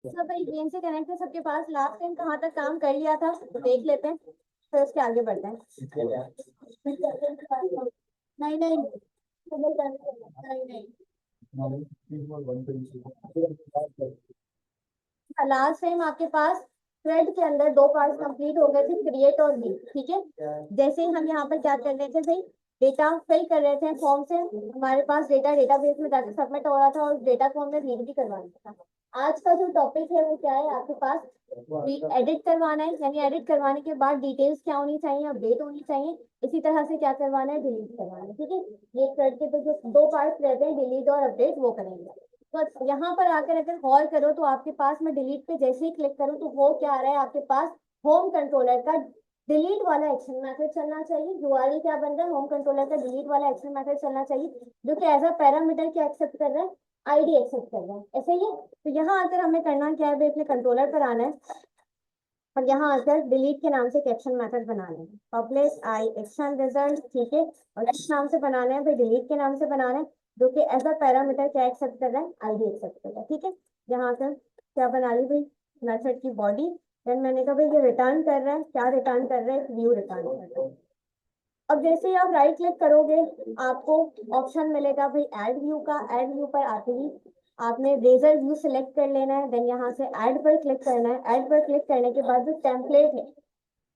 सब भाई गेम से कनेक्ट है सबके पास। लास्ट टाइम कहाँ तक काम कर लिया था तो देख लेते हैं, फिर उसके आगे बढ़ते हैं। नहीं नहीं नहीं लास्ट टाइम आपके पास थ्रेड के अंदर दो पार्ट्स कंप्लीट हो गए थे, क्रिएट और रीड। ठीक है, जैसे ही हम यहाँ पर क्या कर रहे थे भाई, डेटा फिल कर रहे थे फॉर्म से, हमारे पास डेटा डेटाबेस में जाकर सबमिट हो रहा था और डेटा को हमने रीड भी करवाना था। आज का जो टॉपिक है वो क्या है आपके पास, एडिट करवाना है, यानी एडिट करवाने के बाद डिटेल्स क्या होनी चाहिए, अपडेट होनी चाहिए। इसी तरह से क्या करवाना है, डिलीट करवाना है। ठीक है, ये थ्रेड के तो जो दो पार्ट्स रहते हैं, डिलीट और अपडेट, वो करेंगे। तो यहाँ पर आकर अगर गौर करो तो आपके पास, मैं डिलीट पे जैसे ही क्लिक करूँ तो वो क्या आ रहा है आपके पास, होम कंट्रोलर का डिलीट वाला एक्शन मेथड चलना चाहिए। यूआरएल क्या बन रहा है, होम कंट्रोलर का डिलीट वाला एक्शन मेथड चलना चाहिए, जो कि एज अ पैरामीटर क्या एक्सेप्ट कर रहा है, आईडी एक्सेप्ट कर रहा है। ऐसे ही तो यहाँ आकर हमें करना क्या है भाई, अपने कंट्रोलर पर आना है और यहाँ आकर डिलीट के नाम से एक एक्शन मेथड बनाना है, पब्लिश आई एक्शन रिजल्ट। ठीक है, और किस नाम से बनाना है भाई, डिलीट के नाम से बनाना है, जो कि एज अ पैरामीटर क्या एक्सेप्ट कर रहा है, आईडी एक्सेप्ट कर रहा है। ठीक है, यहाँ आकर क्या बना ली भाई, मेथड की बॉडी। देन मैंने कहा भाई ये रिटर्न कर रहा है, क्या रिटर्न कर रहा है, व्यू रिटर्न कर रहा है। अब जैसे ही आप राइट क्लिक करोगे आपको ऑप्शन मिलेगा भाई ऐड व्यू का। ऐड व्यू पर आते ही आपने रेजर व्यू सिलेक्ट कर लेना है, देन यहाँ से ऐड पर क्लिक करना है। ऐड पर क्लिक करने के बाद जो टेम्पलेट है,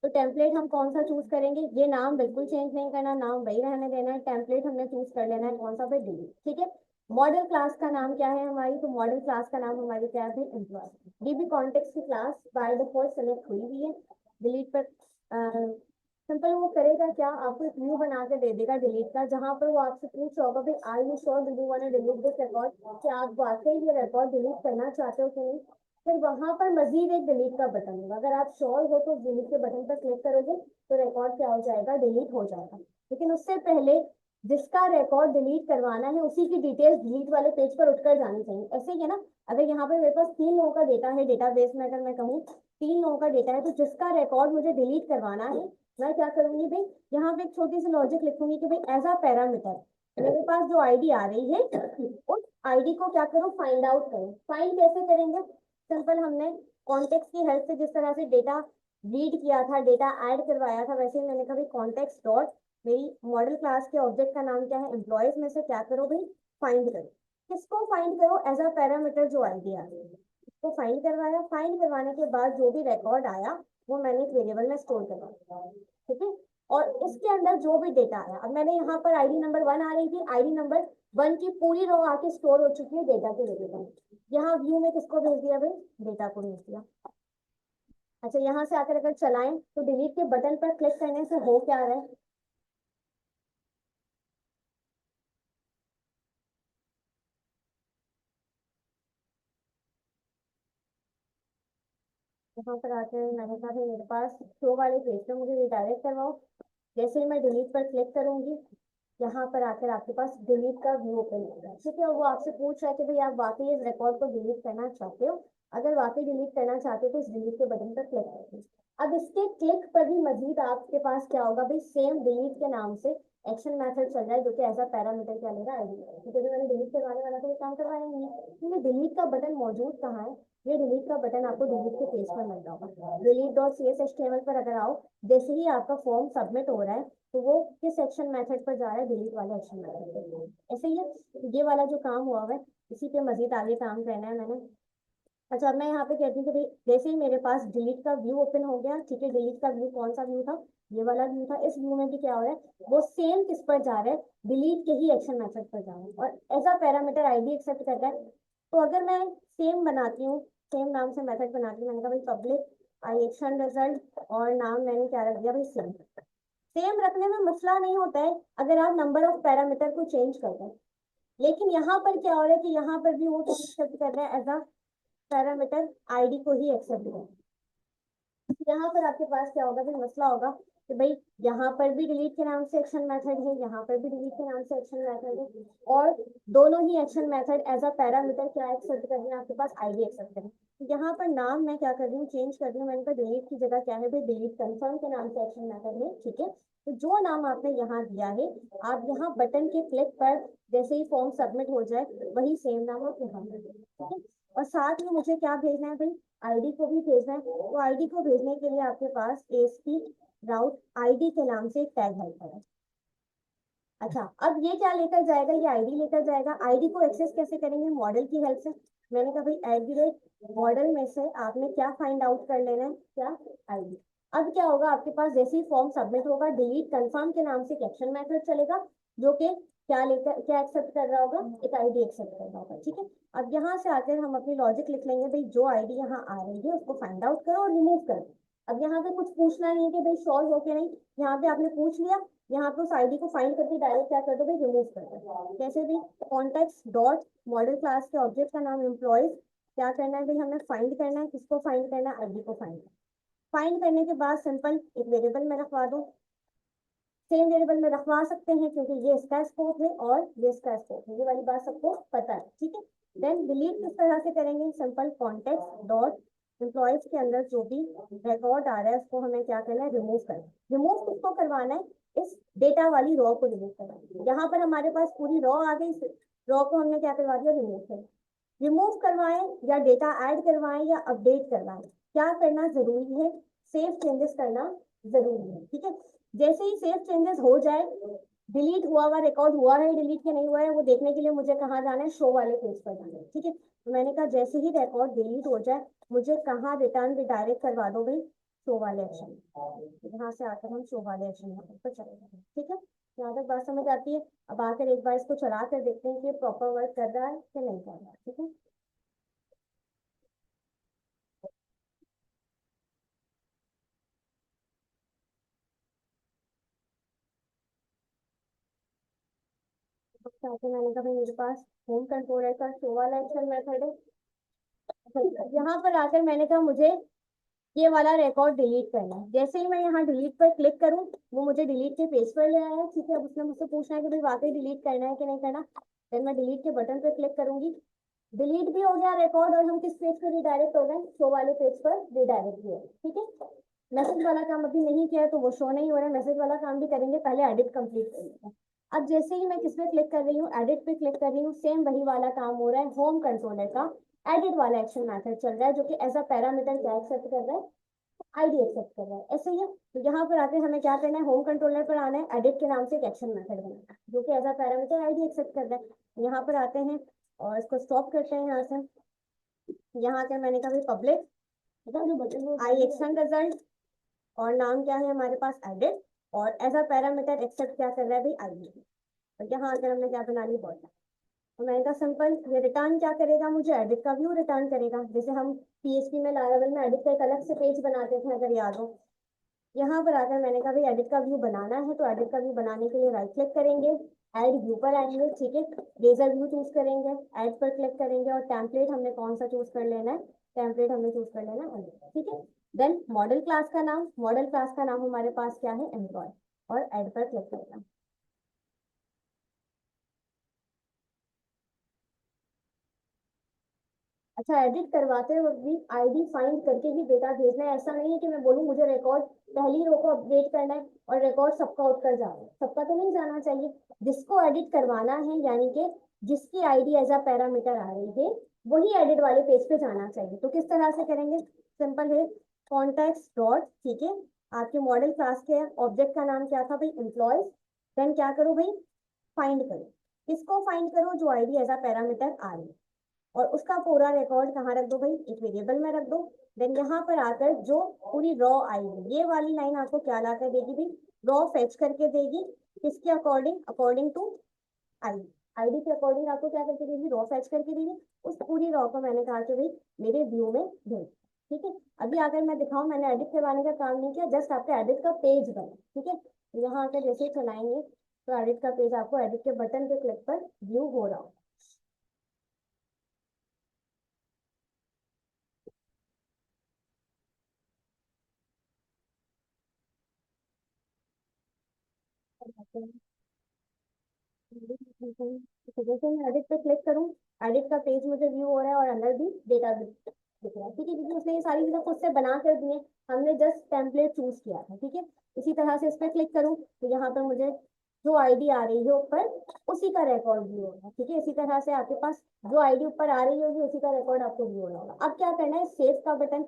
तो टेम्पलेट हम कौन सा चूज करेंगे, ये नाम बिल्कुल चेंज नहीं करना, नाम वही रहने देना है। टेम्पलेट हमने चूज कर लेना है कौन सा भाई, डिलीट। ठीक है, मॉडल क्लास का नाम क्या है हमारी, तो मॉडल क्लास का नाम हमारी क्या है, एम्प्लॉय। डीबी कॉन्टेक्स्ट की क्लास बाय डिफॉल्ट सेलेक्ट हुई हुई है। डिलीट पर सिंपल वो करेगा क्या, आपको एक व्यू बना के दे देगा डिलीट का, जहां पर वो आपसे पूछ रहा होगा भाई are you sure do you want to delete this record, कि आप वाकई ये रिकॉर्ड डिलीट करना चाहते हो कि नहीं। फिर वहां पर मजीद एक डिलीट का बटन होगा, अगर आप श्योर हो तो डिलीट के बटन पर क्लिक करोगे तो रिकॉर्ड क्या हो जाएगा, डिलीट हो जाएगा। लेकिन उससे पहले जिसका रिकॉर्ड डिलीट करवाना है उसी की डिटेल्स डिलीट वाले पेज पर उठकर जानी चाहिए। ऐसे ही है ना, अगर यहाँ पे मेरे पास 3 लोगों का डेटा है डेटाबेस में, अगर मैं कहूँ 3 लोगों का डेटा है, तो जिसका रिकॉर्ड मुझे डिलीट करवाना है, मैं क्या करूंगी भाई, यहाँ पे एक छोटी सी लॉजिक लिखूंगी कि भाई एज अ पैरामीटर मेरे पास जो आईडी आ रही है उस आईडी को क्या करो, फाइंड आउट करो। फाइंड कैसे करेंगे, सिंपल, हमने कॉन्टेक्स्ट की हेल्प से जिस तरह से डेटा रीड किया था, डेटा ऐड करवाया था, वैसे ही मैंने कहा भाई कॉन्टेक्स्ट डॉट, मेरी मॉडल क्लास के ऑब्जेक्ट का नाम क्या है, एम्प्लॉयज में से क्या करो भाई, फाइंड करो। किसको फाइंड करो, एज अ पैरामीटर जो आईडी आ रही है उसको फाइंड करवाया। फाइंड करवाने के बाद जो भी रिकॉर्ड आया वो मैंने एक वेरिएबल में स्टोर करवा। ठीक है, और इसके अंदर जो भी डेटा आया, अब मैंने यहाँ पर आईडी नंबर 1 आ रही थी, आईडी नंबर 1 की पूरी रो आके स्टोर हो चुकी है डेटा के वेरिएबल। यहाँ व्यू में किसको भेज दिया भाई, डेटा को भेज दिया। अच्छा, यहाँ से आकर अगर चलाएं तो डिलीट के बटन पर क्लिक करने से हो क्या रहा है, यहाँ पर आके मैंने कहा भाई मेरे पास शो वाले पेज पे मुझे रिडायरेक्ट करवाओ। जैसे ही मैं डिलीट पर क्लिक करूंगी, यहाँ पर आकर आपके पास डिलीट का व्यू ओपन होगा। ठीक है, और वो आपसे पूछ रहा है कि भाई आप वाकई इस रिकॉर्ड को डिलीट करना चाहते हो। अगर वाकई डिलीट करना चाहते हो तो इस डिलीट के बटन पर क्लिक करिए। अब इसके क्लिक पर भी मजीद आपके पास क्या होगा भाई, सेम डिलीट के नाम से एक्शन मेथड चल रहा है, जो कि एज अ पैरामीटर क्या लेगा, आईडी। क्योंकि मैंने डिलीट करवाने वाला तो ये काम करवाया नहीं है, क्योंकि डिलीट का बटन मौजूद कहाँ है, ये डिलीट का बटन आपको डिलीट के पेज पर मिल रहा होगा। Delete dot C S H table पर अगर आओ, जैसे ही आपका फॉर्म सबमिट हो रहा है तो वो किस एक्शन मेथड पर जा रहा है, डिलीट वाले एक्शन मेथड पर। ऐसे ही ये वाला जो काम हुआ हुआ है इसी पे मजीद आगे काम करना है मैंने। अच्छा, अब मैं यहाँ पे कहती हूँ कि भाई जैसे ही मेरे पास डिलीट का व्यू ओपन हो गया, ठीक है, डिलीट का व्यू कौन सा व्यू था, ये वाला व्यू था। इस व्यू में भी क्या हो रहा है, वो सेम किस पर जा रहा है, डिलीट के ही एक्शन मेथड पर जा रहा है और as a parameter ID accept कर रहा है। तो अगर मैं सेम बनाती हूँ, सेम नाम से मेथड बनाती हूँ, मैंने कहा भाई पब्लिक आई एक्शन रिजल्ट, और नाम मैंने क्या रख दिया भाई, सेम। सेम रखने में मसला नहीं होता है अगर आप नंबर ऑफ पैरामीटर को चेंज कर दें, लेकिन यहाँ पर क्या हो रहा है कि यहाँ पर भी वो एक्सेप्ट कर रहा है एज अ पैरामीटर, आईडी को ही एक्सेप्ट कर। यहाँ पर आपके पास क्या होगा फिर, मसला होगा कि भाई यहाँ पर भी डिलीट के नाम से एक्शन मेथड है, यहाँ पर भी डिलीट के नाम से एक्शन मेथड है, और दोनों ही action method as a parameter क्या एक्सेप्ट कर रहे हैं, आपके पास आईडी एक्सेप्ट करें। तो यहाँ पर नाम मैं क्या कर रही हूँ, चेंज कर रही हूँ। मैंने कहा डिलीट की जगह क्या है भाई, डिलीट कंफर्म के नाम से एक्शन मेथड है। ठीक है, तो जो नाम आपने यहाँ दिया है, आप यहाँ बटन के क्लिक पर जैसे ही फॉर्म सबमिट हो जाए वही सेम नाम आप यहाँ पर दें। ठीक है, और साथ में मुझे क्या भेजना है भाई, आईडी को भी भेजना है। तो आईडी को भेजने के लिए आपके पास ASP राउट आईडी के नाम से एक टैग हेल्पर है। अच्छा, अब ये क्या लेकर जाएगा, ये आईडी लेकर जाएगा। आईडी को एक्सेस कैसे करेंगे, मॉडल की हेल्प से। मैंने कहा भाई @मॉडल में से आपने क्या फाइंड आउट कर लेना है, क्या, आईडी। अब क्या होगा, आपके पास जैसे ही फॉर्म सबमिट होगा, डिलीट कंफर्म के नाम से एक एक्शन मेथड चलेगा, जो कि क्या एक्सेप्ट कर रहा होगा, एक आईडी एक्सेप्ट कर रहा होगा। ठीक है, अब यहाँ से आकर हम अपनी लॉजिक लिख लेंगे, भाई जो आईडी यहाँ आ रही है उसको फाइंड आउट करो और रिमूव करो। अब यहाँ पे कुछ पूछना नहीं है कि भाई श्योर हो के नहीं, यहाँ पे आपने पूछ लिया, यहाँ पे उस आईडी को फाइंड करके डायरेक्ट क्या कर दो भाई, रिमूव कर दो। कैसे भी, कॉन्टेक्स्ट डॉट मॉडल क्लास के ऑब्जेक्ट का नाम एम्प्लॉयज, क्या करना है भाई, हमें फाइंड करना है, किसको फाइंड करना है, आईडी को फाइंड। फाइंड करने के बाद सिंपल एक वेरिएबल में रखवा दो, सेम वेरिएबल में रखवा सकते हैं क्योंकि ये इसका स्कोप है और ये इसका स्कोप है, ये वाली बात सबको पता है। ठीक है, देन डिलीट किस तरह से करेंगे, सिंपल कॉन्टेक्स्ट डॉट एम्प्लॉयज के अंदर जो भी रिकॉर्ड आ रहा है उसको हमें क्या करना है, रिमूव करना है। रिमूव किसको करवाना है, इस डेटा वाली रॉ को रिमूव करना है। यहाँ पर हमारे पास पूरी रॉ आ गई, रॉ को हमने क्या करवा दिया, रिमूव कर। रिमूव करवाएं या डेटा ऐड करवाएं या अपडेट करवाएं, क्या करना जरूरी है, सेव चेंजेस करना जरूरी है। ठीक है, जैसे ही सेव चेंजेस हो जाए, डिलीट हुआ हुआ रिकॉर्ड हुआ है डिलीट के नहीं हुआ है वो देखने के लिए मुझे कहाँ जाना है, शो वाले पेज पर जाना है। ठीक है, तो मैंने कहा जैसे ही रिकॉर्ड डिलीट हो जाए मुझे कहाँ रिटर्न रिडायरेक्ट करवा दो भाई, शो वाले एक्शन। यहाँ से आकर हम शो वाले एक्शन यहाँ पर चले जाएंगे। ठीक है, यहाँ तक बात समझ आती है। अब आकर एक बार इसको चला कर देखते हैं कि प्रॉपर वर्क कर रहा है कि नहीं कर रहा है। ठीक है, ताकि मैंने कहा भाई मेरे पास होम कंट्रोलर का शो वाला एक्शन मेथड है। यहाँ पर आकर मैंने कहा मुझे ये वाला रिकॉर्ड डिलीट करना है। जैसे ही मैं यहाँ डिलीट पर क्लिक करूँ वो मुझे डिलीट के पेज पर ले आया है। ठीक है, अब उसने मुझसे पूछना है कि भाई वाकई डिलीट करना है कि नहीं करना। फिर मैं डिलीट के बटन पर क्लिक करूंगी, डिलीट भी हो गया रिकॉर्ड और हम किस पेज पर रिडायरेक्ट हो गए, शो वाले पेज पर रिडायरेक्ट हुए। ठीक है, मैसेज वाला काम अभी नहीं किया है तो वो शो नहीं हो रहा है, मैसेज वाला काम भी करेंगे, पहले एडिट कंप्लीट करेंगे। अब जैसे ही मैं किस पे क्लिक कर रही हूँ, एडिट पे क्लिक कर रही हूँ, सेम वही वाला काम हो रहा है, होम कंट्रोलर का एडिट वाला एक्शन मैथड चल रहा है, जो कि एज अ पैरामीटर क्या एक्सेप्ट कर रहा है, आईडी एक्सेप्ट कर रहा है। ऐसे ही है, तो यहाँ पर आते हमें क्या करना है, होम कंट्रोलर पर आना है, एडिट के नाम से एक एक्शन मेथड बनाना है जो कि as a parameter ID accept कर रहा है। यहाँ पर आते हैं और इसको स्टॉप करते हैं। यहाँ से यहाँ आकर मैंने कहा पब्लिक आई एक्शन रिजल्ट, और नाम क्या है हमारे पास, एडिट, और एज अ पैरामीटर एक्सेप्ट क्या कर रहा है भाई, आईडी। और यहाँ आकर हमने क्या बना ली, बॉटम। तो मैंने कहा सिंपल, ये रिटर्न क्या करेगा, मुझे एडिट का व्यू रिटर्न करेगा, जैसे हम PHP में लारावेल में एडिट का एक अलग से पेज बनाते थे अगर याद हो। यहाँ पर आकर मैंने कहा भाई एडिट का व्यू बनाना है, तो एडिट का व्यू बनाने के लिए राइट क्लिक करेंगे, ऐड व्यू पर आएंगे। ठीक है, रेजर व्यू चूज करेंगे, ऐड पर क्लिक करेंगे और टेम्पलेट हमने कौन सा चूज कर लेना है, टेम्पलेट हमने चूज कर लेना है। ठीक है, देन मॉडल क्लास का नाम, मॉडल क्लास का नाम हमारे पास क्या है, एम्प्लॉय, और ऐड पर क्लिक करना। अच्छा, एडिट करवाते वक्त भी आईडी फाइंड करके ही डेटा भेजना है। ऐसा नहीं है कि मैं बोलूँ मुझे रिकॉर्ड पहली रो को अपडेट करना है और रिकॉर्ड सबका आउट कर जाए, सबका तो नहीं जाना चाहिए। जिसको एडिट करवाना है यानी कि जिसकी आईडी एज अ पैरामीटर आ रही है वही एडिट वाले पेज पे जाना चाहिए। तो किस तरह से करेंगे, सिंपल है, कॉन्टेक्स्ट डॉट, ठीक है, आपके मॉडल क्लास के ऑब्जेक्ट का नाम क्या था भाई, एम्प्लॉयज। देन क्या करो भाई, फाइंड करो, किसको फाइंड करो, जो आईडी एज अ पैरामीटर आ रही है, और उसका पूरा रिकॉर्ड कहाँ रख दो भाई, एक वेरिएबल में रख दो। देन यहाँ पर आकर जो पूरी रॉ आएगी, ये वाली लाइन आपको क्या ला कर देगी भाई, रॉ फेच करके देगी, किसके according, according to ID, ID के अकॉर्डिंग आपको क्या करके देगी, रॉ फेच करके देगी। उस पूरी रॉ को मैंने कहा कि भाई मेरे व्यू में भेज। ठीक है, अभी अगर मैं दिखाऊं, मैंने एडिट करवाने का काम नहीं किया, जस्ट आपका एडिट का पेज बना। ठीक है, यहाँ आकर जैसे ही चलाएंगे तो एडिट का पेज आपको एडिट के बटन के क्लिक पर व्यू हो रहा हो। जैसे मैं एडिट पे क्लिक करूँ, एडिट का पेज मुझे व्यू हो रहा है और अंदर भी डेटा भी दिख रहा है। ठीक है, क्योंकि उसने ये सारी चीजें खुद से बना कर दी है, हमने जस्ट टेम्पलेट चूज किया था। ठीक है, इसी तरह से इस पर क्लिक करूँ तो यहाँ पर मुझे जो आईडी आ रही है ऊपर उसी का रिकॉर्ड भी होगा, ठीक है। इसी तरह से आपके पास जो आईडी ऊपर आ रही होगी उसी का रिकॉर्ड आपको भी होगा। अब क्या करना है, सेव का बटन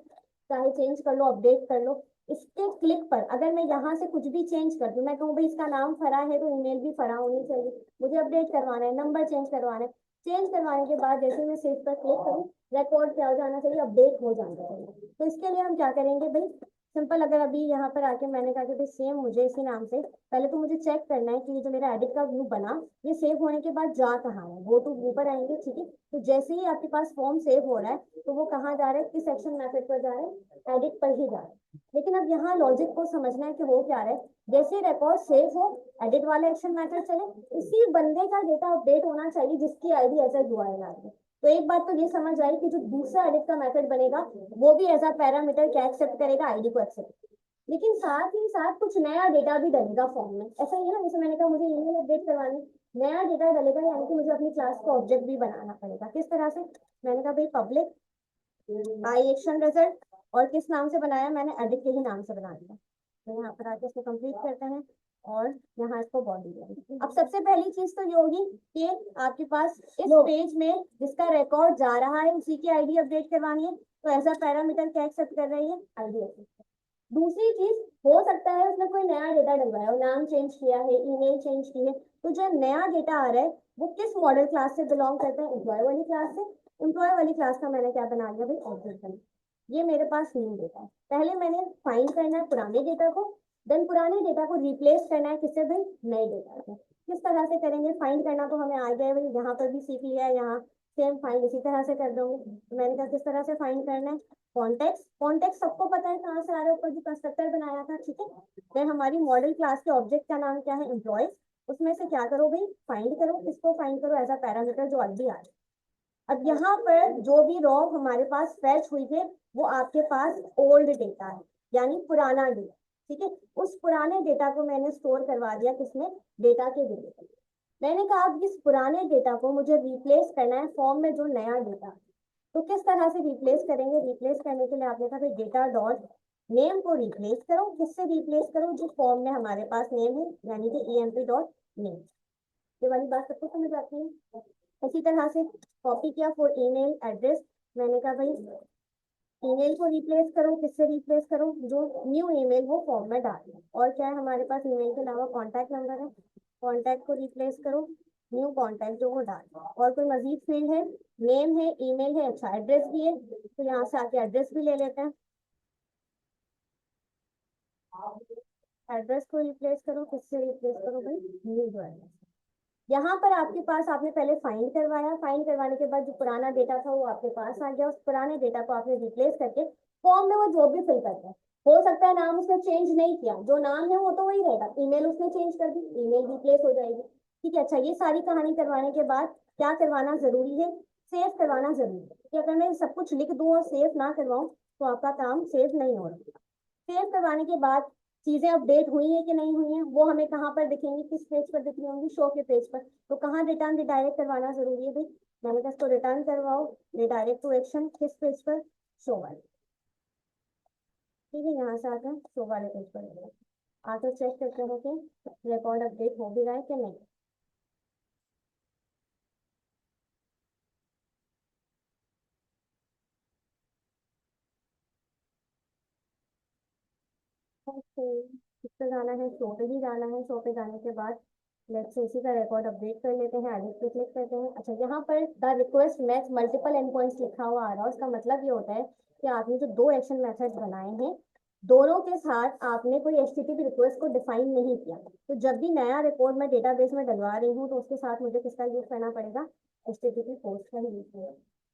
चाहे चेंज कर लो, अपडेट कर लो। इसके क्लिक पर अगर मैं यहाँ से कुछ भी चेंज कर दूं, मैं कहूँ भाई इसका नाम फरा है तो ईमेल भी फरा होनी चाहिए, मुझे अपडेट करवाना है, नंबर चेंज करवाना है। चेंज करवाने के बाद जैसे मैं सेव पर क्लिक करूँ, रिकॉर्ड क्या हो जाना चाहिए, अपडेट हो जाना चाहिए। तो इसके लिए हम क्या करेंगे भाई, सिंपल, अगर अभी यहाँ पर आके मैंने कहा कि भाई सेम मुझे इसी नाम से, पहले तो मुझे चेक करना है कि ये जो मेरा एडिट का व्यू बना, ये सेव होने के बाद जा कहाँ है। गो टू व्यू पर आएंगे, ठीक है। तो जैसे ही आपके पास फॉर्म सेव हो रहा है तो वो कहाँ जा रहा है, किस एक्शन मेथड पर जा रहा है, एडिट पर ही जा रहा है। लेकिन अब यहाँ लॉजिक को समझना है कि हो क्या रहा है। जैसे रिकॉर्ड सेव हो, एडिट वाला एक्शन मेथड चले, उसी बंदे का डेटा अपडेट होना चाहिए जिसकी आईडी एज अ यूआरएल आ रही है। तो एक बात तो ये समझ आई कि जो दूसरा एडिट का मेथड बनेगा वो भी एज अ पैरामीटर क्या एक्सेप्ट करेगा, आईडी को एक्सेप्ट। लेकिन साथ ही साथ कुछ नया डेटा भी डलेगा फॉर्म में, ऐसा ही है ना, जैसे मैंने कहा मुझे ईमेल अपडेट करवानी, नया डेटा डलेगा, यानी कि मुझे अपनी क्लास का ऑब्जेक्ट भी बनाना पड़ेगा। किस तरह से, मैंने कहा भाई पब्लिक आई एक्शन रिजल्ट, और किस नाम से बनाया, मैंने एडिट के ही नाम से बना दिया। तो यहाँ पर आके इसको कंप्लीट करते हैं और यहाँ इसको बॉडी देंगे। अब सबसे पहली चीज तो ये होगी कि आपके पास इस पेज में जिसका रिकॉर्ड जा रहा है उसी की आईडी अपडेट करवानी है। तो ऐसा पैरामीटर क्या एक्सेप्ट कर रही है, आईडी। दूसरी चीज, हो सकता है उसने कोई नया डेटा डलवाया हो, नाम चेंज किया है, ईमेल चेंज की है, तो जो नया डेटा आ रहा है वो किस मॉडल क्लास से बिलोंग करता है, एम्प्लॉय वाली क्लास से। एम्प्लॉय वाली क्लास का मैंने क्या बना लिया भाई, ऑब्जेक्ट बना। ये मेरे पास न्यू डेटा है। पहले मैंने फाइंड करना है पुराने डेटा को, देन पुराने डेटा को रिप्लेस करना है किससे भाई, नए डेटा से। किस तरह से करेंगे, फाइंड करना तो हमें आ गया है भाई, यहाँ पर भी सीख लिया है, यहाँ सेम फाइंड इसी तरह से कर दोगे। तो मैंने कहा किस तरह से फाइंड करना है, कॉन्टेक्स्ट। कॉन्टेक्स्ट सबको पता है कहाँ से आ रहा है, ऊपर जो कंस्ट्रक्टर बनाया था, ठीक है। फिर हमारी मॉडल क्लास के ऑब्जेक्ट का नाम क्या है, एम्प्लॉयज। उसमें से क्या करो भाई, फाइंड करो, किसको फाइंड करो, एज अ पैरामीटर जो ऑलरेडी आ रहा है। अब यहाँ पर जो भी रॉ हमारे पास फैच हुई थे वो आपके पास ओल्ड डेटा है, यानी पुराना डेटा, ठीक है। उस पुराने डेटा को मैंने स्टोर करवा दिया किसमें, डेटा के वेरिएबल। मैंने कहा अब इस पुराने डेटा को मुझे रिप्लेस करना है फॉर्म में जो नया डेटा। तो किस तरह से रिप्लेस करेंगे, रिप्लेस करने के लिए आपने कहा डेटा डॉट नेम को रिप्लेस करो, किससे रिप्लेस करो, जो फॉर्म में हमारे पास नेम है, यानी कि emp डॉट नेम। ये वाली बात सबको समझ आती है। इसी तरह से कॉपी किया फॉर ईमेल एड्रेस, मैंने कहा भाई ईमेल को रिप्लेस करो, किससे रिप्लेस करो, जो न्यू ईमेल वो फॉर्म में डाल दो। और क्या है हमारे पास ईमेल के अलावा कॉन्टैक्ट नंबर है, कॉन्टैक्ट को रिप्लेस करो, न्यू कॉन्टैक्ट जो वो डाल दो। और कोई मजीद फील्ड है, नेम है, ईमेल है, अच्छा एड्रेस भी है, तो यहाँ से आके एड्रेस भी ले लेते हैं। एड्रेस को रिप्लेस करो, किससे रिप्लेस करो भाई, न्यू जो एड्रेस। यहाँ पर आपके पास आपने पहले फाइंड करवाया, फाइंड करवाने के बाद जो पुराना डेटा था वो आपके पास आ गया, उस पुराने डेटा को आपने रिप्लेस करके फॉर्म में वो जो भी फिल करता है, हो सकता है नाम उसने चेंज नहीं किया, जो नाम है वो तो वही रहेगा, ईमेल उसने चेंज कर दी, ईमेल रिप्लेस हो जाएगी, ठीक है। अच्छा, ये सारी कहानी करवाने के बाद क्या करवाना जरूरी है, सेव करवाना जरूरी है, कि अगर मैं सब कुछ लिख दूं और सेव ना करवाऊं तो आपका काम सेव नहीं हो रहा। सेव करवाने के बाद चीजें अपडेट हुई है कि नहीं हुई है वो हमें कहाँ पर दिखेंगी, किस पेज पर दिख रही होंगी, शो के पेज पर। तो कहाँ रिटर्न रिडायरेक्ट करवाना जरूरी है भाई, मैंने कहा इसको रिटर्न करवाओ रिडायरेक्ट टू एक्शन, किस पेज पर, शो वाले, ठीक है। यहाँ से आकर शो वाले पेज पर आकर चेक करते हैं कि रिकॉर्ड अपडेट हो भी रहा है कि नहीं। ओके, इस पे जाना है, शो पे ही जाना है। शो पे जाने के बाद लेट्स से इसी का रिकॉर्ड अपडेट कर लेते हैं, एडिट पे क्लिक करते हैं। अच्छा, यहाँ पर the request match multiple and points लिखा हुआ आ रहा है, उसका मतलब ये होता है कि आपने जो दो एक्शन मेथड्स बनाए हैं दोनों के साथ आपने कोई एचटीटीपी रिक्वेस्ट को डिफाइन नहीं किया। तो जब भी नया रिकॉर्ड मैं डेटाबेस में डलवा रही हूँ तो उसके साथ मुझे किसका यूज करना पड़ेगा, एचटीटीपी पोस्ट का ही यूज करना।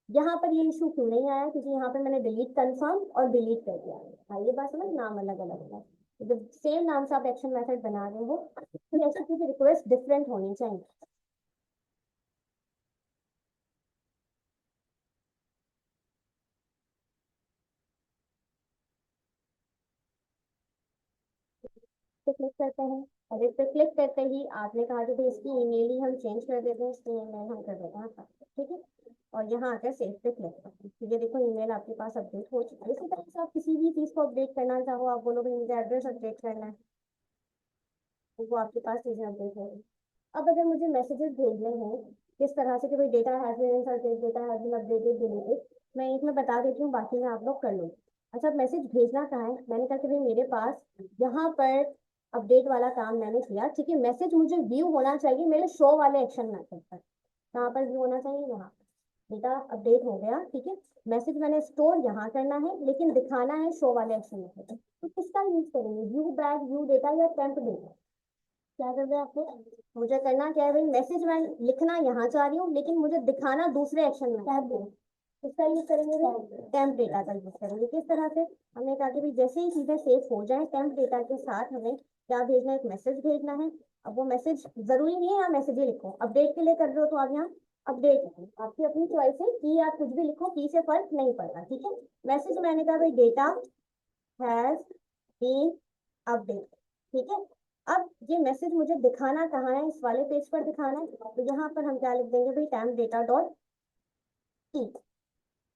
यहाँ पर ये इशू क्यों नहीं आया, क्योंकि यहाँ पर मैंने डिलीट कंफर्म और डिलीट कर दिया। हाँ, ये बात समझ, नाम अलग अलग है। जब सेम नाम से आप एक्शन मेथड बना रहे हो तो एचटीटीपी रिक्वेस्ट डिफरेंट होनी चाहिए। पे क्लिक करते हैं, एडिट पे क्लिक करते ही आपने कहा कि भाई इसकी ईमेल ही हम चेंज कर देते हैं, इसकी ईमेल हम कर देते हैं हाँ, ठीक है। और यहाँ आकर सेव पे क्लिक करते हैं, ये देखो ईमेल आपके पास अपडेट हो चुकी है। इसी तरह से आप किसी भी चीज़ को अपडेट करना चाहो, आप बोलो भाई मुझे एड्रेस अपडेट करना है, तो वो आपके पास चीजें अपडेट होगी। अब अगर मुझे मैसेजेस भेजने हैं किस तरह से कि भाई data has been inserted, data has been updated, deleted, मैं एक में बता देती हूँ, बाकी में आप लोग कर लो। अच्छा, अब मैसेज भेजना कहाँ है? मैंने कहा कि भाई मेरे पास यहाँ पर अपडेट वाला काम मैंने किया, ठीक है। मैसेज मुझे व्यू होना चाहिए मेरे शो वाले एक्शन मैथड पर। कहाँ पर व्यू होना चाहिए? यहाँ। डेटा अपडेट हो गया, ठीक है। मैसेज मैंने स्टोर यहाँ करना है, लेकिन दिखाना है शो वाले एक्शन मैथड। तो किसका यूज करेंगे? व्यू बैग, व्यू डेटा, या टेम्प डेटा? क्या कर रहे हैं आपको? मुझे करना क्या है भाई, मैसेज मैं लिखना यहाँ चाह रही हूँ, लेकिन मुझे दिखाना दूसरे एक्शन में। टैब डेटा किसका यूज करेंगे भाई? टेम्प डेटा का यूज करेंगे। किस तरह से? हमने कहा कि भाई जैसे ही चीजें सेव हो जाए, टेम्प डेटा के साथ हमें क्या भेजना है? एक मैसेज भेजना है। अब वो मैसेज जरूरी नहीं है यहाँ मैसेज ही लिखो, अपडेट के लिए कर रहे हो तो आप यहाँ अपडेट, आपकी अपनी चॉइस है कि आप कुछ भी लिखो, की से फर्क नहीं पड़ता, ठीक है। मैसेज मैंने कहा भाई डेटा हैज बीन अपडेट, ठीक है। अब ये मैसेज मुझे दिखाना कहाँ है? इस वाले पेज पर दिखाना है, तो यहाँ पर हम क्या लिख देंगे भाई? टेम्प डेटा डॉट की,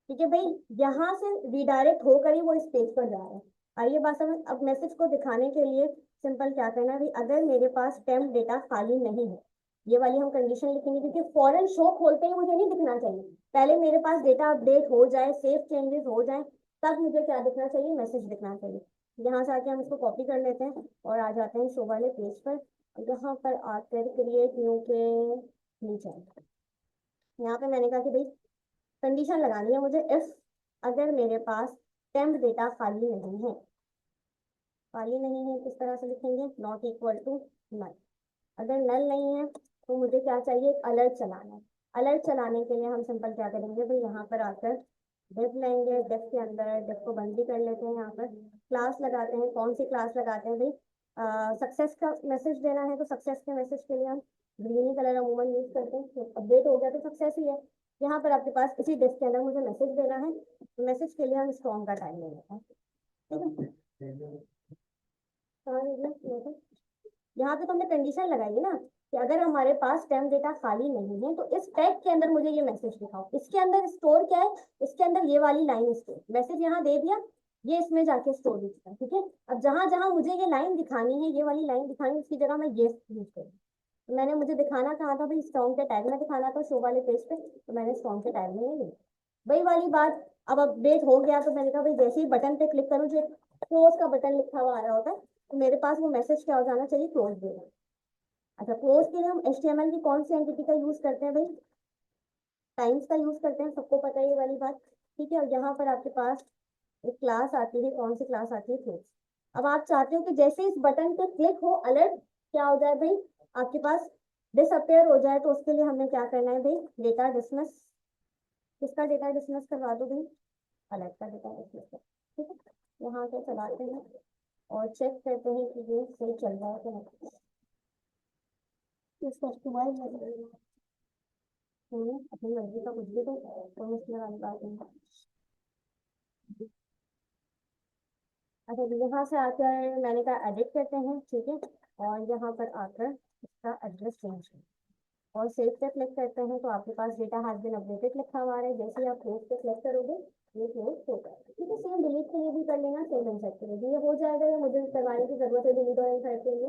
ठीक है भाई। यहाँ से रिडायरेक्ट होकर ही वो इस पेज पर जा रहा है। आइए बात समझ। अब मैसेज को दिखाने के लिए सिंपल क्या करना है भाई, अगर मेरे पास टेम्प डेटा खाली नहीं है, ये वाली हम कंडीशन लिखेंगे, क्योंकि फॉरन शो खोलते ही मुझे नहीं दिखना चाहिए। पहले मेरे पास डेटा अपडेट हो जाए, सेव चेंजेस हो जाए, तब मुझे क्या दिखना चाहिए? मैसेज दिखना चाहिए। यहाँ से आके हम इसको कॉपी कर लेते हैं और आ जाते हैं शो वाले पेज पर। यहाँ पर आकर क्रिएट न्यू के नीचे यहाँ पे मैंने कहा कि भाई कंडीशन लगानी है मुझे, इफ अगर मेरे पास टेम्प डेटा खाली नहीं है, खाली नहीं है किस तरह से लिखेंगे? Not equal to null. अगर नल नहीं है तो मुझे क्या चाहिए? अलर्ट चलाना है। अलर्ट चलाने के लिए हम सिंपल क्या करेंगे भाई, यहाँ पर आकर डिफ लेंगे, डिफ के अंदर डिफ को बंद भी कर लेते हैं, यहाँ पर क्लास लगाते हैं। कौन सी क्लास लगाते हैं भाई? सक्सेस का मैसेज देना है तो सक्सेस के मैसेज के लिए हम ग्रीन ही कलर अमूमन यूज करते हैं। अपडेट हो गया तो सक्सेस ही है। यहाँ पर आपके पास इसी डिफ के अंदर मुझे मैसेज देना है, मैसेज के लिए हम स्ट्रॉन्ग का टाइम ले लेते हैं, ठीक है। कहाँ ले लिया? यहाँ पे तो हमने कंडीशन लगाई ना कि अगर हमारे पास टेम्प डेटा खाली नहीं है तो इस टैग के अंदर मुझे ये मैसेज दिखाओ। इसके अंदर स्टोर क्या है? इसके अंदर ये वाली लाइन स्टोर, मैसेज यहाँ दे दिया, ये इसमें जाके स्टोर दिखता है, ठीक है। अब जहां जहां मुझे ये लाइन दिखानी है, ये वाली लाइन दिखानी है, उसकी जगह मैं ये यूज करूँ। तो मैंने, मुझे दिखाना कहाँ था भाई? स्ट्रॉन्ग के टैग में दिखाना था, शो वाले पेज पे, तो मैंने स्ट्रॉन्ग के टैग में ये लिखा। वही वाली बात, अब अपडेट हो गया तो मैंने कहा भाई जैसे ही बटन पे क्लिक करूँ, जो क्लोज का बटन लिखा हुआ आ रहा होता है, तो मेरे पास वो मैसेज क्या हो जाना चाहिए? क्लोज देना। अच्छा, क्लोज के लिए हम HTML की कौन सी एंटिटी का यूज करते हैं भाई? टाइम्स का यूज करते हैं, सबको पता है ये वाली बात, ठीक है। और यहाँ पर आपके पास एक क्लास आती है, कौन सी क्लास आती है? क्लोज। अब आप चाहते हो कि जैसे इस बटन पे क्लिक हो, अलर्ट क्या हो जाए भाई? आपके पास डिसअपेयर हो जाए, तो उसके लिए हमें क्या करना है भाई? Data dismiss. किसका डेटा डिसमिस करवा दो भाई? अलर्ट का डेटा डिसमिस कर, ठीक है। यहाँ से चलाते हैं और चेक करते हैं कि ये सही चल रहा है कि नहीं। इसका इस्तेमाल अपनी मर्जी का कुछ भी तो कोई मुश्किल वाली बात नहीं। अच्छा, तो यहाँ से आकर मैंने कहा एडिट करते हैं, ठीक है। और यहाँ पर आकर इसका एड्रेस चेंज करें और सेव पे क्लिक करते हैं, तो आपके पास डेटा हैज बीन अपडेटेड लिखा हुआ है। जैसे ही आप क्लोज पे क्लिक करोगे, ये क्लोज हो जाएगा, ठीक है। सेम डिलीट के लिए भी कर लेना, सेम इंसर्ट के लिए भी ये हो जाएगा, या मुझे करवाने की जरूरत है डिलीट और इंसर्ट के लिए?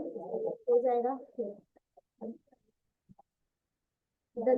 हो जाएगा, ठीक है।